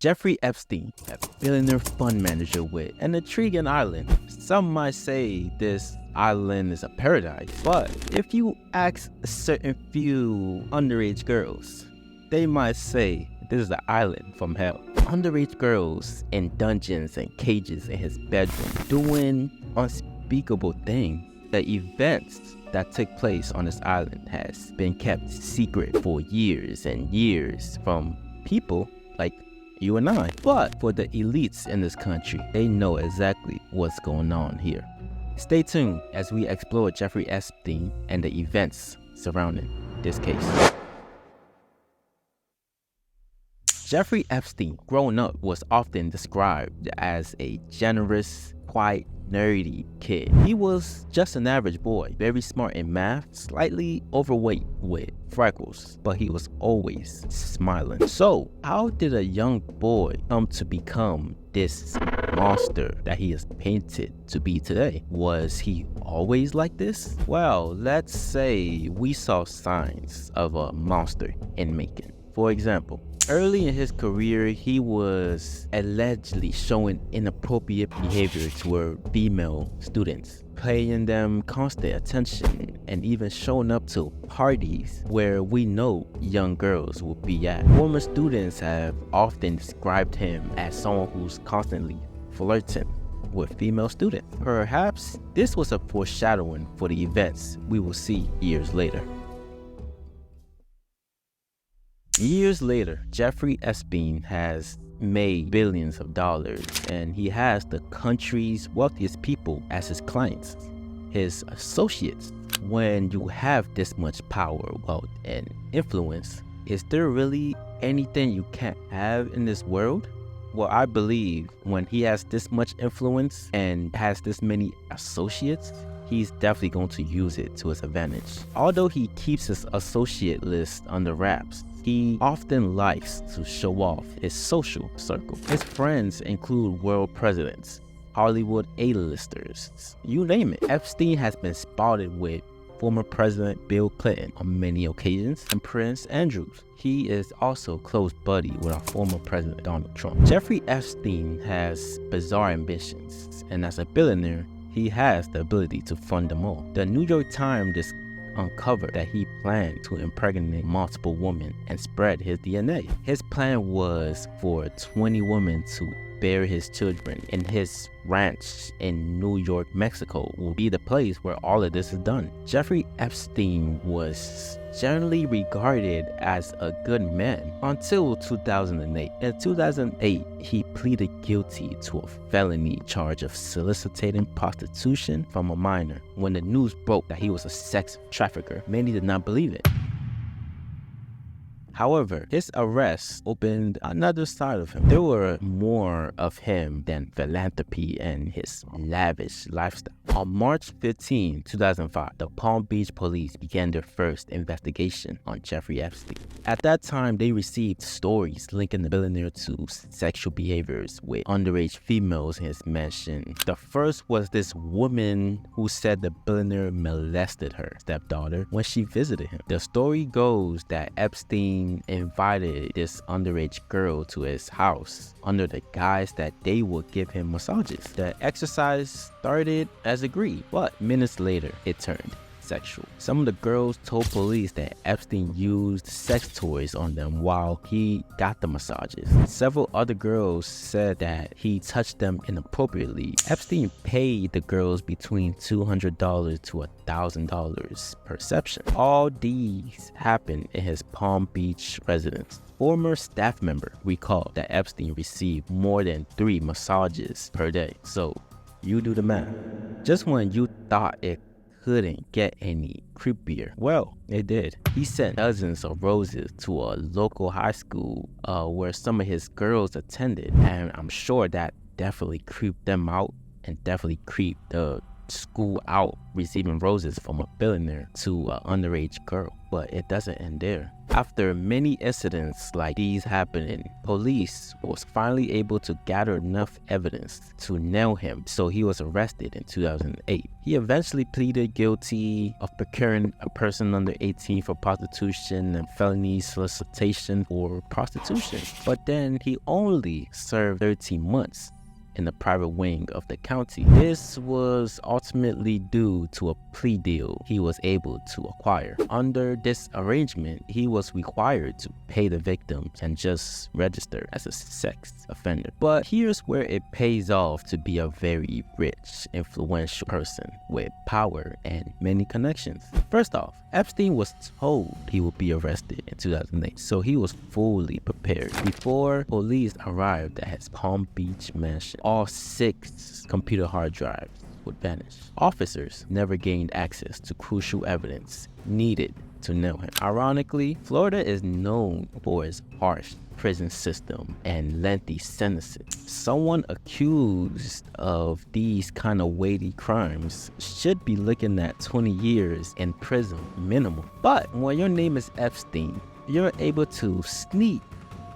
Jeffrey Epstein, a billionaire fund manager with an intriguing island. Some might say this island is a paradise, but if you ask a certain few underage girls, they might say this is the island from hell. Underage girls in dungeons and cages in his bedroom doing unspeakable things. The events that took place on this island has been kept secret for years and years from people like you and I. But for the elites in this country, they know exactly what's going on here. Stay tuned as we explore Jeffrey Epstein and the events surrounding this case. Jeffrey Epstein, growing up, was often described as a generous, quiet, nerdy kid. He was just an average boy, very smart in math, slightly overweight with freckles, but he was always smiling. So, how did a young boy come to become this monster that he is painted to be today? Was he always like this? Well, let's say we saw signs of a monster in making. For example, early in his career, he was allegedly showing inappropriate behavior toward female students, paying them constant attention, and even showing up to parties where we know young girls will be at. Former students have often described him as someone who's constantly flirting with female students. Perhaps this was a foreshadowing for the events we will see years later. Years later, Jeffrey Epstein has made billions of dollars, and he has the country's wealthiest people as his clients, his associates. When you have this much power, wealth, and influence, is there really anything you can't have in this world? Well, I believe when he has this much influence and has this many associates, he's definitely going to use it to his advantage. Although he keeps his associate list under wraps, he often likes to show off his social circle. His friends include world presidents, Hollywood A-listers, you name it. Epstein has been spotted with former President Bill Clinton on many occasions, and Prince Andrew. He is also close buddy with our former President Donald Trump. Jeffrey Epstein has bizarre ambitions, and as a billionaire, he has the ability to fund them all. The New York Times uncovered that he planned to impregnate multiple women and spread his DNA. His plan was for 20 women to bear his children, and his ranch in New York, Mexico will be the place where all of this is done. Jeffrey Epstein was generally regarded as a good man until 2008. In 2008, he pleaded guilty to a felony charge of soliciting prostitution from a minor. When the news broke that he was a sex trafficker, many did not believe it. However, his arrest opened another side of him. There were more of him than philanthropy and his lavish lifestyle. On March 15, 2005, the Palm Beach police began their first investigation on Jeffrey Epstein. At that time, they received stories linking the billionaire to sexual behaviors with underage females in his mansion. The first was this woman who said the billionaire molested her stepdaughter when she visited him. The story goes that Epstein invited this underage girl to his house under the guise that they would give him massages. The exercise started as agreed, but minutes later it turned sexual. Some of the girls told police that Epstein used sex toys on them while he got the massages. Several other girls said that he touched them inappropriately. Epstein paid the girls between $200 to $1,000 per session. All these happened in his Palm Beach residence. Former staff member recalled that Epstein received more than 3 massages per day. So you do the math. Just when you thought it couldn't get any creepier, well, it did. He sent dozens of roses to a local high school where some of his girls attended, and I'm sure that definitely creeped them out and definitely creeped the school out receiving roses from a billionaire to an underage girl. But it doesn't end there. After many incidents like these happening, police was finally able to gather enough evidence to nail him, so he was arrested in 2008. He eventually pleaded guilty of procuring a person under 18 for prostitution and felony solicitation for prostitution. But then he only served 13 months in the private wing of the county. This was ultimately due to a plea deal he was able to acquire. Under this arrangement, he was required to pay the victims and just register as a sex offender. But here's where it pays off to be a very rich, influential person with power and many connections. First off, Epstein was told he would be arrested in 2008, so he was fully prepared. Before police arrived at his Palm Beach mansion, all 6 computer hard drives would vanish. Officers never gained access to crucial evidence needed to nail him. Ironically, Florida is known for its harsh prison system and lengthy sentences. Someone accused of these kind of weighty crimes should be looking at 20 years in prison minimum. But when your name is Epstein, you're able to sneak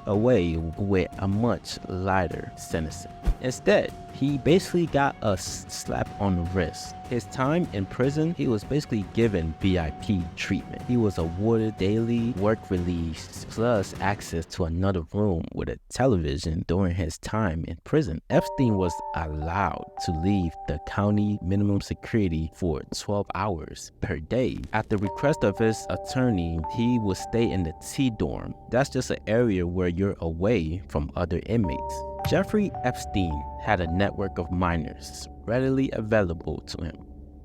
away with a much lighter sentence. Instead, he basically got a slap on the wrist. His time in prison, he was basically given VIP treatment. He was awarded daily work release plus access to another room with a television during his time in prison. Epstein was allowed to leave the county minimum security for 12 hours per day. At the request of his attorney, he would stay in the T dorm. That's just an area where you're away from other inmates. Jeffrey Epstein had a network of minors readily available to him.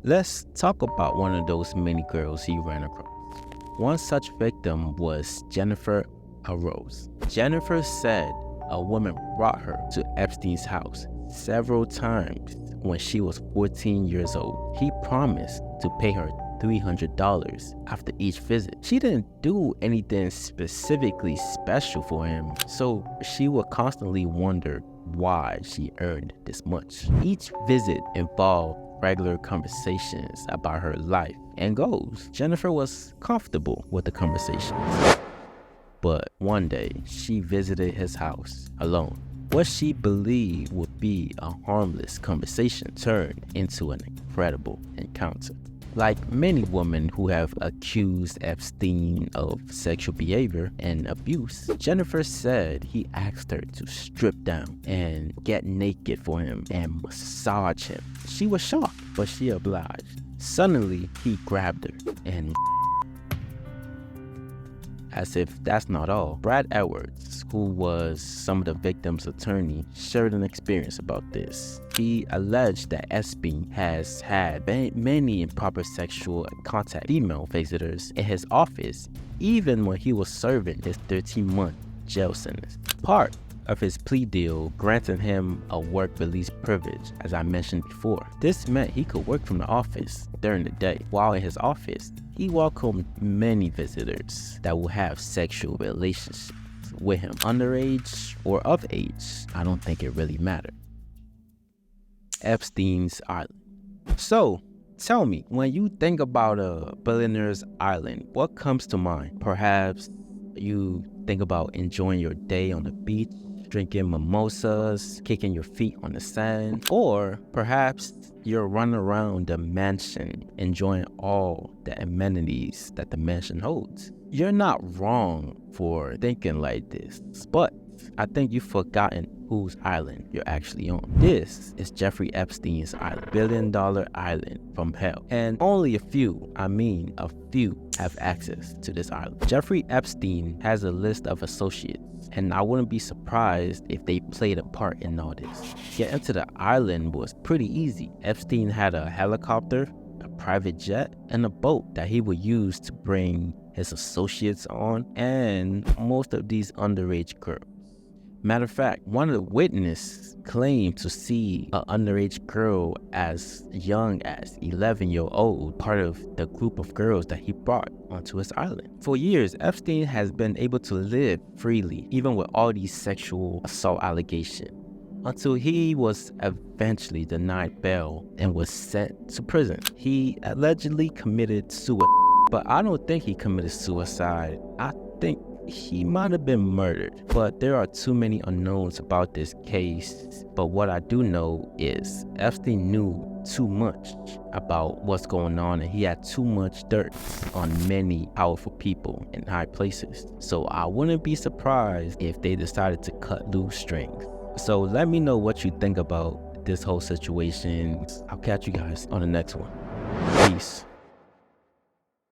Let's talk about one of those many girls he ran across. One such victim was Jennifer Arose. Jennifer said a woman brought her to Epstein's house several times when she was 14 years old. He promised to pay her $300 after each visit. She didn't do anything specifically special for him, so she would constantly wonder why she earned this much. Each visit involved regular conversations about her life and goals. Jennifer was comfortable with the conversations. But one day, she visited his house alone. What she believed would be a harmless conversation turned into an incredible encounter. Like many women who have accused Epstein of sexual behavior and abuse, Jennifer said he asked her to strip down and get naked for him and massage him. She was shocked, but she obliged. Suddenly, he grabbed her and as if that's not all, Brad Edwards, who was some of the victim's attorney, shared an experience about this. He alleged that Epstein has had many improper sexual contact with female visitors in his office, even when he was serving his 13-month jail sentence. Part of his plea deal granted him a work release privilege, as I mentioned before. This meant he could work from the office during the day. While in his office, he welcomed many visitors that will have sexual relationships with him, underage or of age. I don't think it really mattered. Epstein's Island. So, tell me, when you think about a billionaire's island, what comes to mind? Perhaps you think about enjoying your day on the beach, drinking mimosas, kicking your feet on the sand, or perhaps you're running around the mansion enjoying all the amenities that the mansion holds. You're not wrong for thinking like this, but I think you've forgotten whose island you're actually on. This is Jeffrey Epstein's island, billion-dollar island from hell. And only a few have access to this island. Jeffrey Epstein has a list of associates, and I wouldn't be surprised if they played a part in all this. Getting to the island was pretty easy. Epstein had a helicopter, a private jet, and a boat that he would use to bring his associates on, and most of these underage girls. Matter of fact, one of the witnesses claimed to see an underage girl as young as 11-year-old, part of the group of girls that he brought onto his island. For years, Epstein has been able to live freely, even with all these sexual assault allegations. until he was eventually denied bail and was sent to prison. He allegedly committed suicide, but I don't think he committed suicide. I think he might have been murdered, but there are too many unknowns about this case. But what I do know is Epstein knew too much about what's going on, and he had too much dirt on many powerful people in high places. So I wouldn't be surprised if they decided to cut loose strings. So let me know what you think about this whole situation. I'll catch you guys on the next one. Peace.